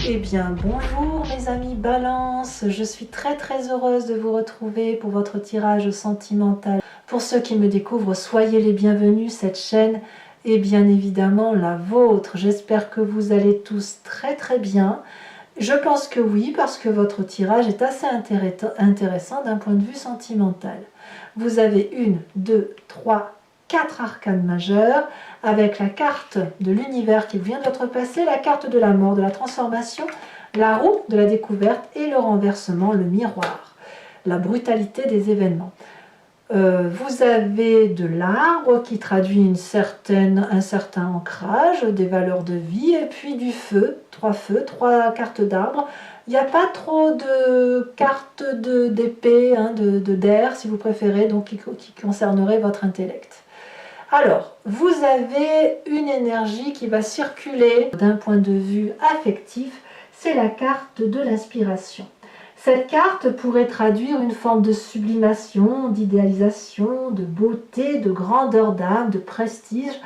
Eh bien bonjour mes amis Balance, je suis très heureuse de vous retrouver pour votre tirage sentimental. Pour ceux qui me découvrent, soyez les bienvenus, cette chaîne est bien évidemment la vôtre. J'espère que vous allez tous très bien. Je pense que oui, parce que votre tirage est assez intéressant d'un point de vue sentimental. Vous avez 1, 2, 3, 4 arcanes majeures, avec la carte de l'univers qui vient d'être passée, la carte de la mort, de la transformation, la roue de la découverte et le renversement, le miroir, la brutalité des événements. Vous avez de l'arbre qui traduit un certain ancrage, des valeurs de vie, et puis du feu, 3 cartes d'arbre. Il n'y a pas trop de cartes d'épée, d'air si vous préférez, donc qui concernerait votre intellect. Alors, vous avez une énergie qui va circuler d'un point de vue affectif, c'est la carte de l'inspiration. Cette carte pourrait traduire une forme de sublimation, d'idéalisation, de beauté, de grandeur d'âme, de prestige.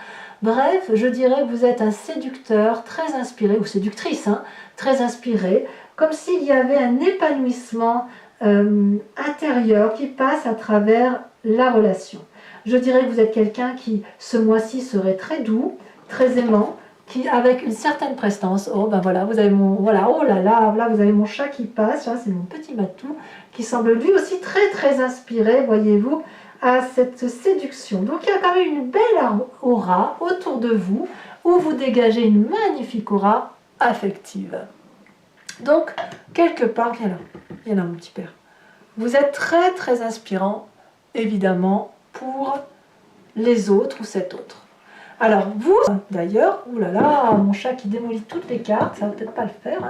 Bref, je dirais que vous êtes un séducteur très inspiré, ou séductrice, très inspiré, comme s'il y avait un épanouissement intérieur qui passe à travers la relation. Je dirais que vous êtes quelqu'un qui, ce mois-ci, serait très doux, très aimant, qui, avec une certaine prestance, oh ben voilà, vous avez mon, voilà, oh là là, vous avez mon chat qui passe, c'est mon petit matou, qui semble lui aussi très inspiré, voyez-vous, à cette séduction. Donc il y a quand même une belle aura autour de vous, où vous dégagez une magnifique aura affective. Donc, quelque part, viens là mon petit père. Vous êtes très inspirant, évidemment, pour les autres ou cet autre. Alors vous, d'ailleurs, oulala, mon chat qui démolit toutes les cartes, ça va peut-être pas le faire.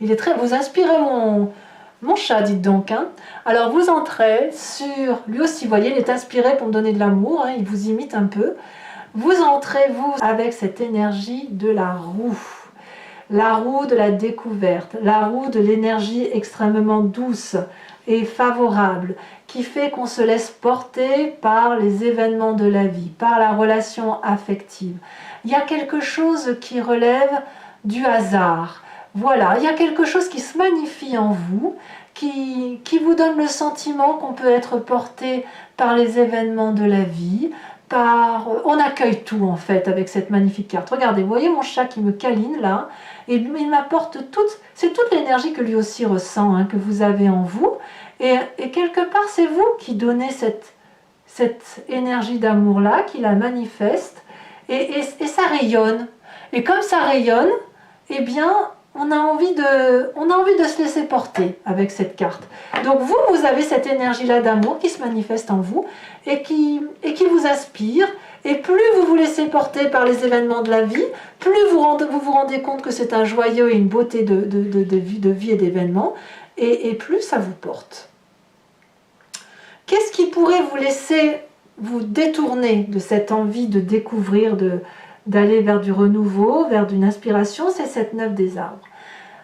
Il est très, vous inspirez mon chat, dites donc. Alors vous entrez sur, lui aussi, vous voyez, il est inspiré pour me donner de l'amour. Il vous imite un peu. Vous entrez vous avec cette énergie de la roue de la découverte, la roue de l'énergie extrêmement douce et favorable, qui fait qu'on se laisse porter par les événements de la vie, par la relation affective. Il y a quelque chose qui relève du hasard. Voilà, il y a quelque chose qui se magnifie en vous, qui vous donne le sentiment qu'on peut être porté par les événements de la vie, on accueille tout en fait avec cette magnifique carte. Regardez, vous voyez mon chat qui me câline là, et il m'apporte c'est toute l'énergie que lui aussi ressent, que vous avez en vous, et quelque part c'est vous qui donnez cette énergie d'amour là, qui la manifeste, et ça rayonne. Et comme ça rayonne, eh bien on a envie de se laisser porter avec cette carte. Donc vous avez cette énergie-là d'amour qui se manifeste en vous et qui vous inspire. Et plus vous vous laissez porter par les événements de la vie, plus vous vous rendez compte que c'est un joyeux et une beauté de vie et d'événements, et plus ça vous porte. Qu'est-ce qui pourrait vous laisser vous détourner de cette envie de découvrir, d'aller vers du renouveau, vers une inspiration? C'est cette 9 des arbres.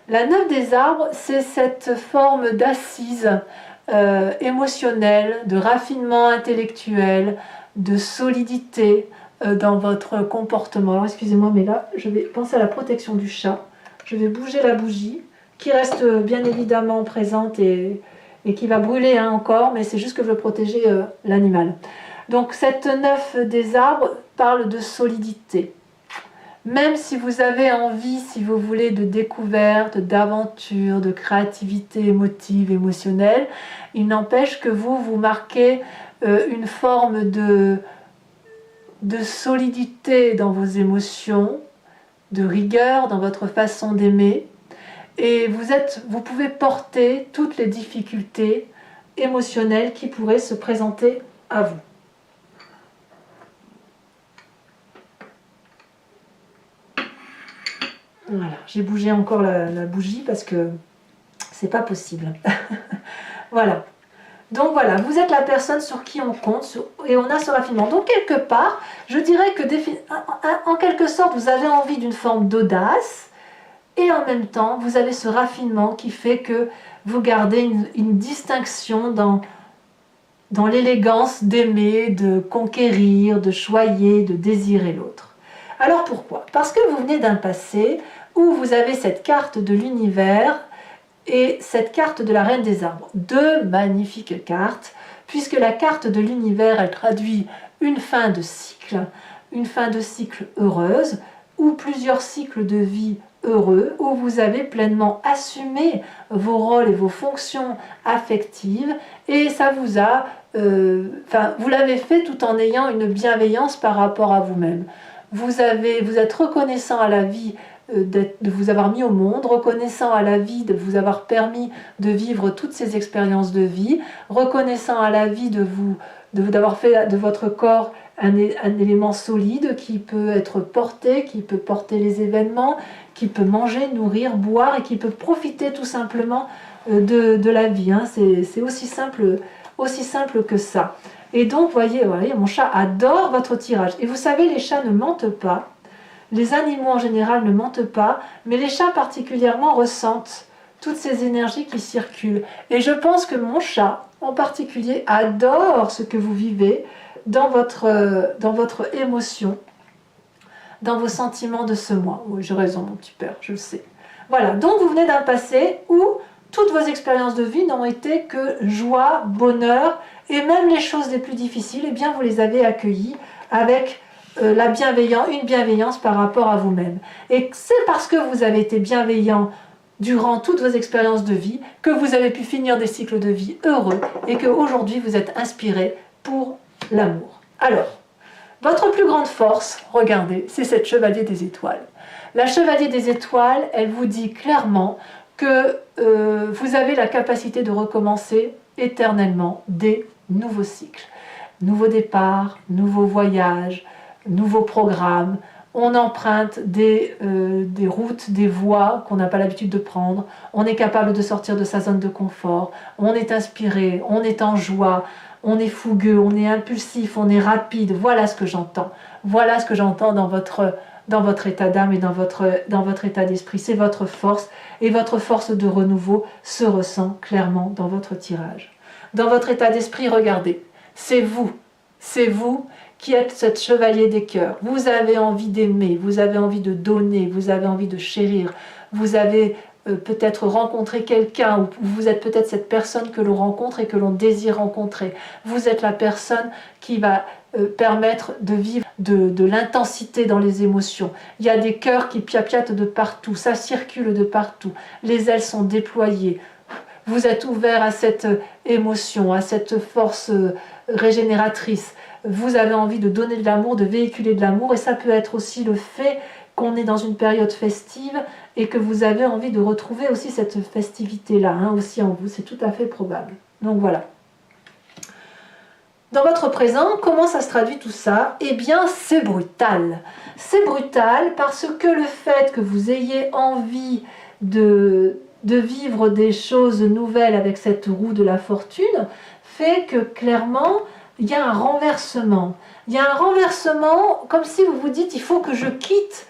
La 9 des arbres, c'est cette forme d'assise émotionnelle, de raffinement intellectuel, de solidité dans votre comportement. Alors excusez-moi, mais là, je vais penser à la protection du chat. Je vais bouger la bougie, qui reste bien évidemment présente et qui va brûler encore, mais c'est juste que je veux protéger l'animal. Donc cette 9 des arbres parle de solidité. Même si vous avez envie, si vous voulez, de découverte, d'aventure, de créativité émotive, émotionnelle, il n'empêche que vous marquez une forme de solidité dans vos émotions, de rigueur dans votre façon d'aimer, et vous pouvez porter toutes les difficultés émotionnelles qui pourraient se présenter à vous. Voilà, j'ai bougé encore la bougie parce que c'est pas possible. Voilà. Donc voilà, vous êtes la personne sur qui on compte et on a ce raffinement. Donc quelque part, je dirais que en quelque sorte, vous avez envie d'une forme d'audace et en même temps, vous avez ce raffinement qui fait que vous gardez une distinction dans l'élégance d'aimer, de conquérir, de choyer, de désirer l'autre. Alors pourquoi? Parce que vous venez d'un passé où vous avez cette carte de l'univers et cette carte de la Reine des Arbres. Deux magnifiques cartes, puisque la carte de l'univers, elle traduit une fin de cycle heureuse, ou plusieurs cycles de vie heureux, où vous avez pleinement assumé vos rôles et vos fonctions affectives, et ça vous a, vous l'avez fait tout en ayant une bienveillance par rapport à vous-même. Vous êtes reconnaissant à la vie de vous avoir mis au monde, reconnaissant à la vie de vous avoir permis de vivre toutes ces expériences de vie, reconnaissant à la vie d'avoir fait de votre corps un élément solide qui peut être porté, qui peut porter les événements, qui peut manger, nourrir, boire et qui peut profiter tout simplement de la vie. Hein. C'est aussi simple que ça. Et donc, voyez, mon chat adore votre tirage. Et vous savez, les chats ne mentent pas. Les animaux en général ne mentent pas, mais les chats particulièrement ressentent toutes ces énergies qui circulent. Et je pense que mon chat, en particulier, adore ce que vous vivez dans votre émotion, dans vos sentiments de ce mois. Oui, j'ai raison, mon petit père, je le sais. Voilà, donc vous venez d'un passé où toutes vos expériences de vie n'ont été que joie, bonheur, et même les choses les plus difficiles, eh bien vous les avez accueillies avec une bienveillance par rapport à vous-même. Et c'est parce que vous avez été bienveillant durant toutes vos expériences de vie que vous avez pu finir des cycles de vie heureux et qu'aujourd'hui vous êtes inspiré pour l'amour. Alors, votre plus grande force, regardez, c'est cette chevalier des étoiles. La chevalier des étoiles, elle vous dit clairement que vous avez la capacité de recommencer éternellement des nouveaux cycles. Nouveaux départs, nouveaux voyages, nouveaux programmes. On emprunte des routes, des voies qu'on n'a pas l'habitude de prendre. On est capable de sortir de sa zone de confort. On est inspiré, on est en joie, on est fougueux, on est impulsif, on est rapide. Voilà ce que j'entends. Voilà ce que j'entends dans votre état d'âme et dans votre état d'esprit. C'est votre force, et votre force de renouveau se ressent clairement dans votre tirage. Dans votre état d'esprit, regardez, c'est vous qui êtes cette chevalier des cœurs. Vous avez envie d'aimer, vous avez envie de donner, vous avez envie de chérir, vous avez peut-être rencontré quelqu'un, ou vous êtes peut-être cette personne que l'on rencontre et que l'on désire rencontrer. Vous êtes la personne qui va permettre de vivre de l'intensité dans les émotions. Il y a des cœurs qui piapiatent de partout, ça circule de partout, les ailes sont déployées. Vous êtes ouvert à cette émotion, à cette force régénératrice. Vous avez envie de donner de l'amour, de véhiculer de l'amour, et ça peut être aussi le fait qu'on est dans une période festive et que vous avez envie de retrouver aussi cette festivité-là, aussi en vous, c'est tout à fait probable. Donc voilà. Dans votre présent, comment ça se traduit tout ça? Eh bien, c'est brutal. C'est brutal parce que le fait que vous ayez envie de vivre des choses nouvelles avec cette roue de la fortune fait que clairement, il y a un renversement. Il y a un renversement comme si vous vous dites, il faut que je quitte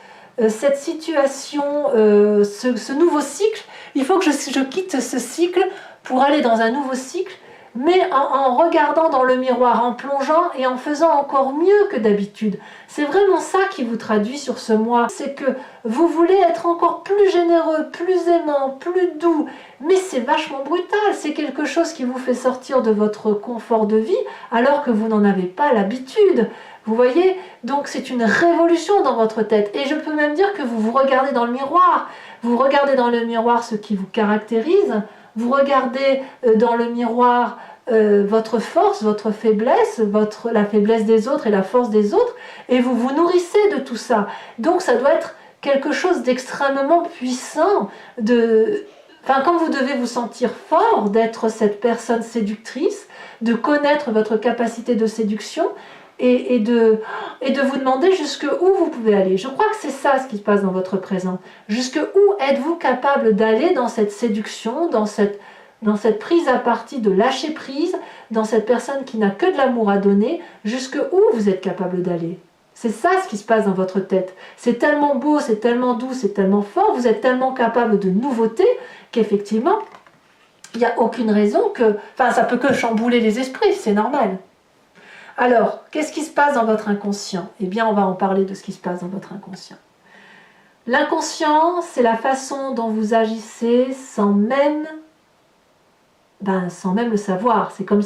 cette situation, ce nouveau cycle. Il faut que je quitte ce cycle pour aller dans un nouveau cycle, mais en regardant dans le miroir, en plongeant et en faisant encore mieux que d'habitude. C'est vraiment ça qui vous traduit sur ce mois. C'est que vous voulez être encore plus généreux, plus aimant, plus doux, mais c'est vachement brutal. C'est quelque chose qui vous fait sortir de votre confort de vie alors que vous n'en avez pas l'habitude. Vous voyez? Donc c'est une révolution dans votre tête. Et je peux même dire que vous vous regardez dans le miroir. Vous regardez dans le miroir ce qui vous caractérise. Vous regardez dans le miroir votre force, votre faiblesse, la faiblesse des autres et la force des autres, et vous vous nourrissez de tout ça. Donc ça doit être quelque chose d'extrêmement puissant, quand vous devez vous sentir fort d'être cette personne séductrice, de connaître votre capacité de séduction, et de vous demander jusqu'où vous pouvez aller. Je crois que c'est ça ce qui se passe dans votre présent. Jusqu'où êtes-vous capable d'aller dans cette séduction, dans cette prise à partie de lâcher prise, dans cette personne qui n'a que de l'amour à donner, jusqu'où vous êtes capable d'aller. C'est ça ce qui se passe dans votre tête. C'est tellement beau, c'est tellement doux, c'est tellement fort, vous êtes tellement capable de nouveauté qu'effectivement, il n'y a aucune raison que... ça peut que chambouler les esprits, c'est normal. Alors, qu'est-ce qui se passe dans votre inconscient? Eh bien, on va en parler de ce qui se passe dans votre inconscient. L'inconscient, c'est la façon dont vous agissez sans même le savoir. C'est comme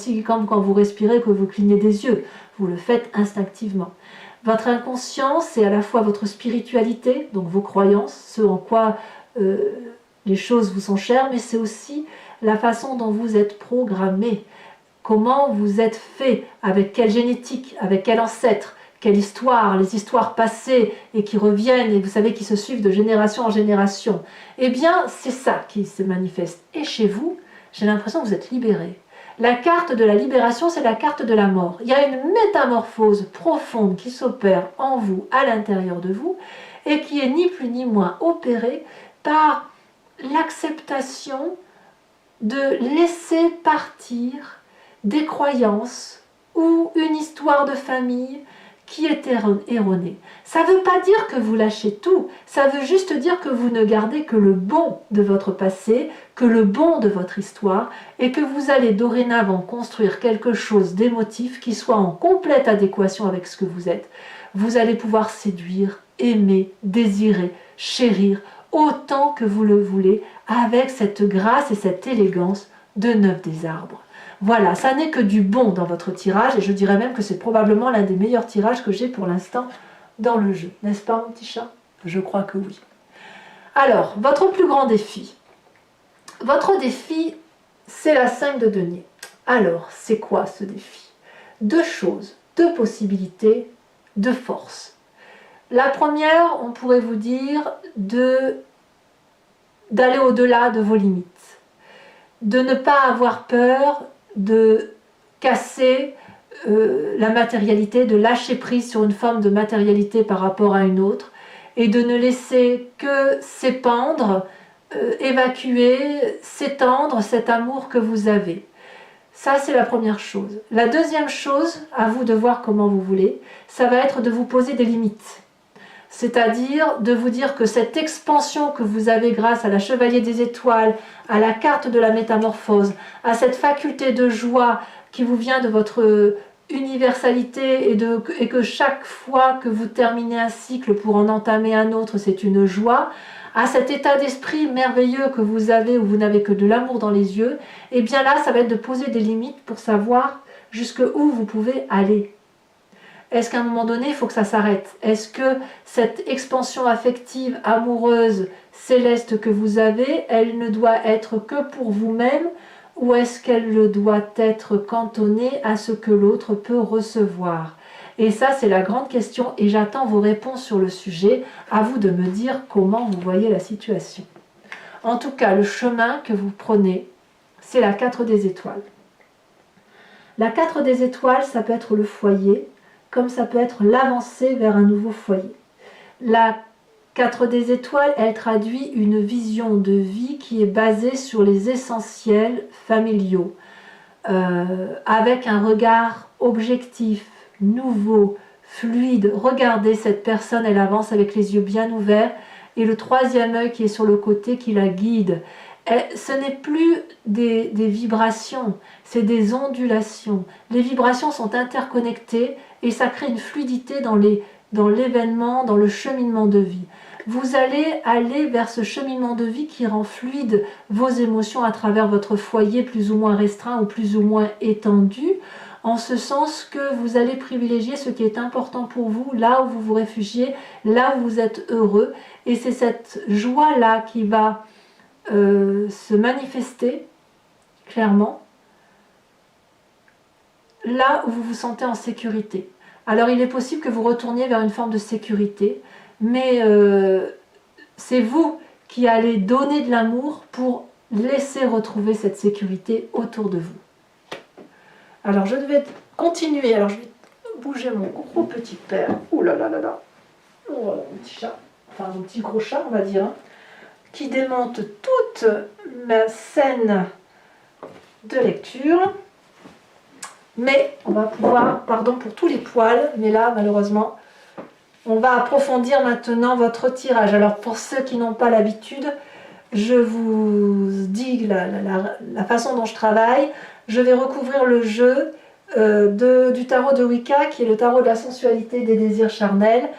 quand vous respirez, que vous clignez des yeux. Vous le faites instinctivement. Votre inconscient, c'est à la fois votre spiritualité, donc vos croyances, ce en quoi les choses vous sont chères, mais c'est aussi la façon dont vous êtes programmé, comment vous êtes fait, avec quelle génétique, avec quel ancêtre, quelle histoire, les histoires passées et qui reviennent et vous savez qui se suivent de génération en génération. Eh bien, c'est ça qui se manifeste. Et chez vous, j'ai l'impression que vous êtes libéré. La carte de la libération, c'est la carte de la mort. Il y a une métamorphose profonde qui s'opère en vous, à l'intérieur de vous, et qui est ni plus ni moins opérée par l'acceptation de laisser partir des croyances ou une histoire de famille qui est erronée. Ça ne veut pas dire que vous lâchez tout, ça veut juste dire que vous ne gardez que le bon de votre passé, que le bon de votre histoire, et que vous allez dorénavant construire quelque chose d'émotif qui soit en complète adéquation avec ce que vous êtes. Vous allez pouvoir séduire, aimer, désirer, chérir, autant que vous le voulez, avec cette grâce et cette élégance de Neuf des Arbres. Voilà, ça n'est que du bon dans votre tirage, et je dirais même que c'est probablement l'un des meilleurs tirages que j'ai pour l'instant dans le jeu. N'est-ce pas, mon petit chat? Je crois que oui. Alors, votre plus grand défi. Votre défi, c'est la 5 de denier. Alors, c'est quoi ce défi? Deux choses, deux possibilités, deux forces. La première, on pourrait vous dire d'aller au-delà de vos limites, de ne pas avoir peur de casser la matérialité, de lâcher prise sur une forme de matérialité par rapport à une autre, et de ne laisser que s'épandre, évacuer, s'étendre cet amour que vous avez. Ça, c'est la première chose. La deuxième chose, à vous de voir comment vous voulez, ça va être de vous poser des limites. C'est-à-dire de vous dire que cette expansion que vous avez grâce à la Chevalier des Étoiles, à la carte de la métamorphose, à cette faculté de joie qui vous vient de votre universalité et que chaque fois que vous terminez un cycle pour en entamer un autre, c'est une joie, à cet état d'esprit merveilleux que vous avez où vous n'avez que de l'amour dans les yeux, et bien là, ça va être de poser des limites pour savoir jusqu'où vous pouvez aller. Est-ce qu'à un moment donné, il faut que ça s'arrête? Est-ce que cette expansion affective, amoureuse, céleste que vous avez, elle ne doit être que pour vous-même, ou est-ce qu'elle doit être cantonnée à ce que l'autre peut recevoir? Et ça, c'est la grande question, et j'attends vos réponses sur le sujet. À vous de me dire comment vous voyez la situation. En tout cas, le chemin que vous prenez, c'est la 4 des étoiles. La 4 des étoiles, ça peut être le foyer, comme ça peut être l'avancée vers un nouveau foyer. La 4 des étoiles, elle traduit une vision de vie qui est basée sur les essentiels familiaux, avec un regard objectif, nouveau, fluide. Regardez cette personne, elle avance avec les yeux bien ouverts, et le troisième œil qui est sur le côté qui la guide. Ce n'est plus des vibrations, c'est des ondulations. Les vibrations sont interconnectées et ça crée une fluidité dans l'événement, dans le cheminement de vie. Vous allez aller vers ce cheminement de vie qui rend fluide vos émotions à travers votre foyer plus ou moins restreint ou plus ou moins étendu, en ce sens que vous allez privilégier ce qui est important pour vous, là où vous vous réfugiez, là où vous êtes heureux. Et c'est cette joie-là qui va se manifester clairement là où vous vous sentez en sécurité. Alors il est possible que vous retourniez vers une forme de sécurité, mais c'est vous qui allez donner de l'amour pour laisser retrouver cette sécurité autour de vous. Alors je devais continuer, alors je vais bouger mon gros petit père, ouh là là là là, oh, mon petit chat, enfin mon petit gros chat on va dire, hein, qui démonte toute ma scène de lecture. Mais on va pouvoir, pardon pour tous les poils, mais là malheureusement, on va approfondir maintenant votre tirage. Alors pour ceux qui n'ont pas l'habitude, je vous dis la façon dont je travaille. Je vais recouvrir le jeu du tarot de Wicca, qui est le tarot de la sensualité, des désirs charnels.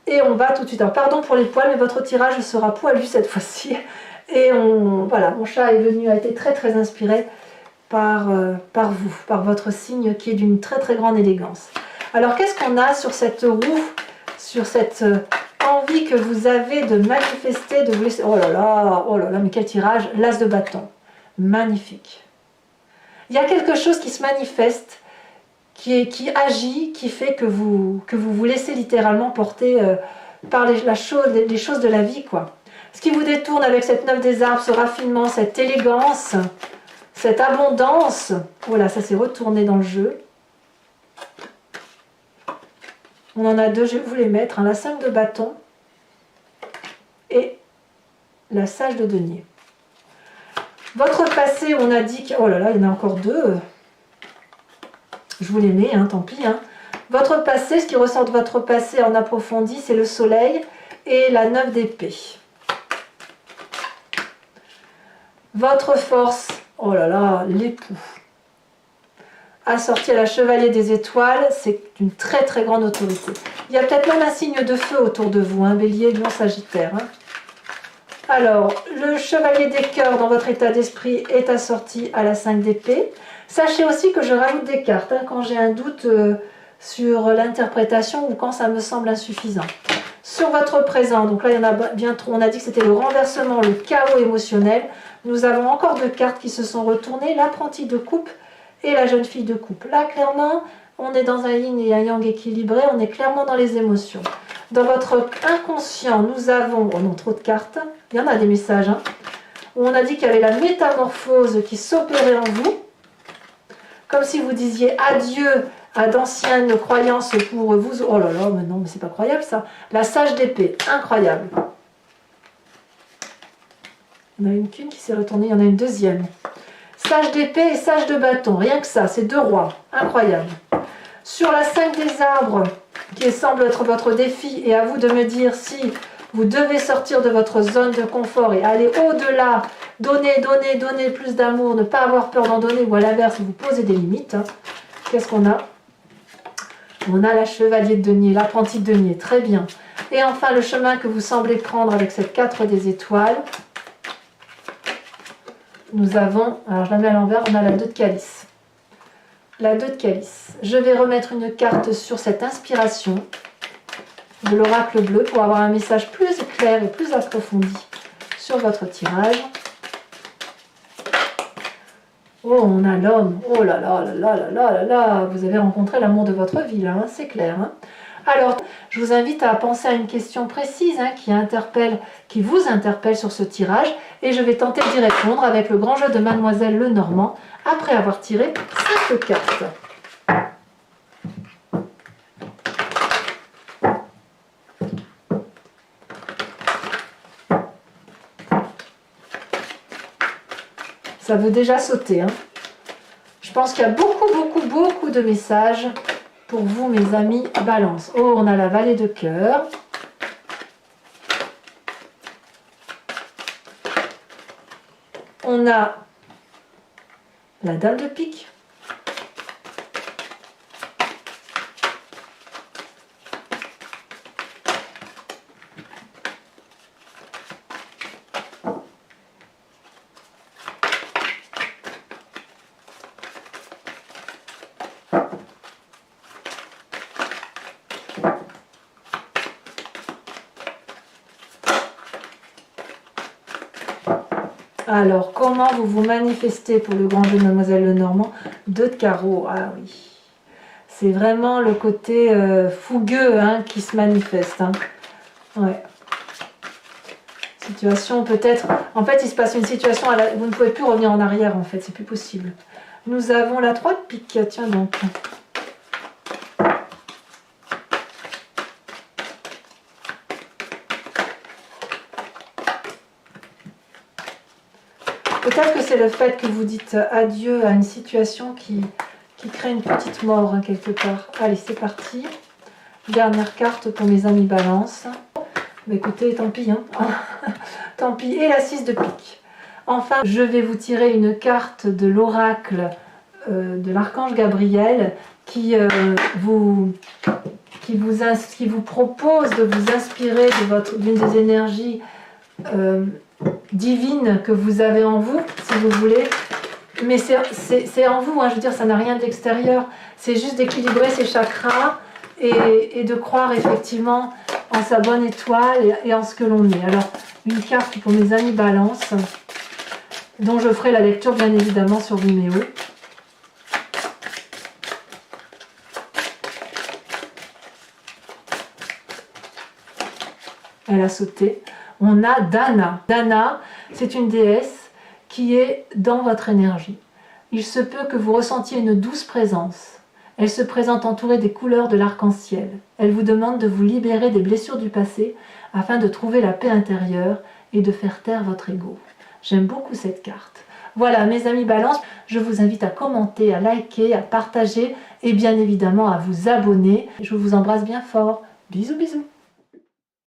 Et on va tout de suite. Alors, pardon pour les poils, mais votre tirage sera poilu cette fois-ci. Et voilà, mon chat est venu, a été très très inspiré par vous, par votre signe qui est d'une très très grande élégance. Alors, qu'est-ce qu'on a sur cette roue, sur cette envie que vous avez de manifester, de vous laisser... Oh là là, mais quel tirage! L'as de bâton. Magnifique. Il y a quelque chose qui se manifeste, qui agit, qui fait que vous vous laissez littéralement porter par les choses de la vie, quoi. Ce qui vous détourne avec cette 9 des arbres, ce raffinement, cette élégance, cette abondance. Voilà, ça s'est retourné dans le jeu. On en a deux, je vais vous les mettre, hein, la 5 de bâton et la sage de denier. Votre passé, on a dit que... Oh là là, il y en a encore deux. Je vous les mets, hein, tant pis. Hein. Votre passé, ce qui ressort de votre passé en approfondi, c'est le soleil et la 9 d'épée. Votre force, oh là là, l'époux. Assorti à la chevalier des étoiles, c'est une très très grande autorité. Il y a peut-être même un signe de feu autour de vous, hein, bélier, lion, sagittaire. Hein. Alors, le chevalier des cœurs dans votre état d'esprit est assorti à la 5 d'épée. Sachez aussi que je rajoute des cartes hein, quand j'ai un doute sur l'interprétation ou quand ça me semble insuffisant. Sur votre présent, donc là il y en a bien trop, on a dit que c'était le renversement, le chaos émotionnel. Nous avons encore deux cartes qui se sont retournées, l'apprenti de coupe et la jeune fille de coupe. Là clairement, on est dans un yin et un yang équilibré, on est clairement dans les émotions. Dans votre inconscient, nous avons, oh non, trop de cartes, il y en a des messages, hein, où on a dit qu'il y avait la métamorphose qui s'opérait en vous, comme si vous disiez adieu à d'anciennes croyances pour vous. Oh là là, mais non, mais c'est pas croyable ça. La sage d'épée, incroyable. Il y en a une qu'une qui s'est retournée, il y en a une deuxième. Sage d'épée et sage de bâton, rien que ça, c'est deux rois, incroyable. Sur la 5 des arbres, qui semble être votre défi, et à vous de me dire si vous devez sortir de votre zone de confort et aller au-delà, donner plus d'amour, ne pas avoir peur d'en donner, ou à l'inverse, vous posez des limites. Hein. Qu'est-ce qu'on a? On a la chevalier de denier, l'apprenti de denier, très bien. Et enfin, le chemin que vous semblez prendre avec cette 4 des étoiles. Nous avons, alors je la mets à l'envers, on a la 2 de calice. La 2 de calice. Je vais remettre une carte sur cette inspiration de l'oracle bleu pour avoir un message plus clair et plus approfondi sur votre tirage. Oh, on a l'homme. Oh là là là là là là là là. Vous avez rencontré l'amour de votre vie, là, hein, c'est clair. Hein. Alors, je vous invite à penser à une question précise hein, qui vous interpelle sur ce tirage. Et je vais tenter d'y répondre avec le grand jeu de Mademoiselle Lenormand après avoir tiré 5 cartes. Ça veut déjà sauter. Hein. Je pense qu'il y a beaucoup de messages pour vous, mes amis Balance. Oh, on a la vallée de cœur. On a la dame de pique. Alors, comment vous vous manifestez pour le grand jeu de Mademoiselle Lenormand? 2 de carreau, ah oui. C'est vraiment le côté fougueux hein, qui se manifeste. Hein. Ouais. Situation peut-être... En fait, il se passe une situation, vous ne pouvez plus revenir en arrière en fait, c'est plus possible. Nous avons la 3 de pique, tiens donc. Peut-être que c'est le fait que vous dites adieu à une situation qui crée une petite mort hein, quelque part. Allez, c'est parti. Dernière carte pour mes amis Balance. Mais écoutez, tant pis. Hein. Tant pis. Et la 6 de pique. Enfin, je vais vous tirer une carte de l'oracle de l'archange Gabriel qui vous propose de vous inspirer d'une des énergies divines que vous avez en vous, si vous voulez. Mais c'est en vous, hein, je veux dire, ça n'a rien d'extérieur. C'est juste d'équilibrer ses chakras et de croire effectivement en sa bonne étoile et en ce que l'on est. Alors, une carte pour mes amis Balance, dont je ferai la lecture bien évidemment sur Vimeo. Elle a sauté. On a Dana. Dana, c'est une déesse qui est dans votre énergie. Il se peut que vous ressentiez une douce présence. Elle se présente entourée des couleurs de l'arc-en-ciel. Elle vous demande de vous libérer des blessures du passé afin de trouver la paix intérieure et de faire taire votre ego. J'aime beaucoup cette carte. Voilà, mes amis Balance, je vous invite à commenter, à liker, à partager et bien évidemment à vous abonner. Je vous embrasse bien fort. Bisous, bisous.